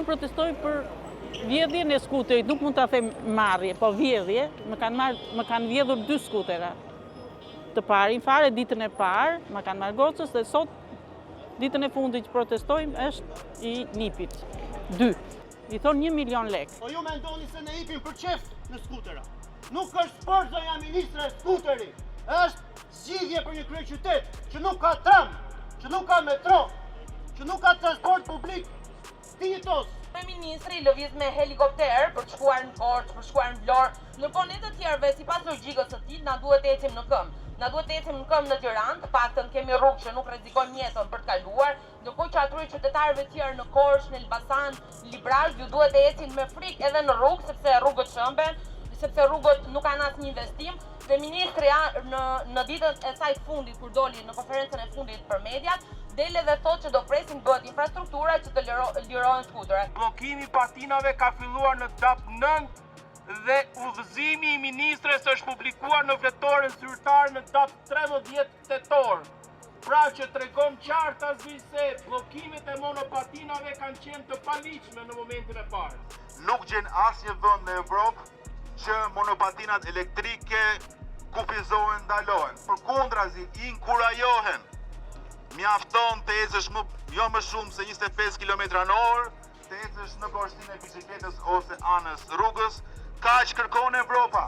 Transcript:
protestoj për vjedhjen e skuterit, nuk mund ta them marrje, po vjedhje, më kanë vjedhur 2 skutera. Të parin fare ditën e parë, më kanë marrë gocës dhe sot ditën e fundit që protestojmë është i nipit. 2. I thonë 1 milion lek. Po ju mendoni se ne ipim për qef në skutera. Nuk është sport, zonja ministre, skuteri. Është zgjidhje për një kryeqytet që nuk ka tram, që nuk ka metro, që nuk ka transport publik. Stitos. Ministri lëviz me helikopter për të shkuar në Korçë, për të shkuar në Vlorë. Ndërkohë ne të tjerëve sipas logjikës së tij na duhet të ecim në këmbë. Na duhet të ecim në këmbë në Tiranë, të paktën kemi rrugë që nuk rrezikojmë jetën për të kaluar. Ndërkohë që atyre qytetarëve të tjerë në Korçë, në Elbasan, Librazh, ju duhet të ecin me frikë edhe në rrugë sepse rrugët shëmben, sepse rrugët nuk kanë asnjë investim. Dhe ministri në ditën e saj fundit kur doli në konferencën e fundit për mediat, dele dhe thotë që do presin bëhet infrastruktura që të lirohen skuterat. Bllokimi i patinave ka filluar në DAP 9 dhe udhëzimi i ministres është publikuar në fletoren zyrtar në datë 13 tetor. Pra që tregon qartë asgjë se bllokimet e monopatinave kanë qenë të paligjshme në momentin e parë. Nuk gjen asnjë vend në Evropë që monopatinat elektrike kufizohen, ndalohen. Përkundrazi, inkurajohen. Mjafton të ecësh jo më shumë se 25 km/h, të ecësh në poshtinë e biçikletës ose anës rrugës. Kaq kërkon Evropa.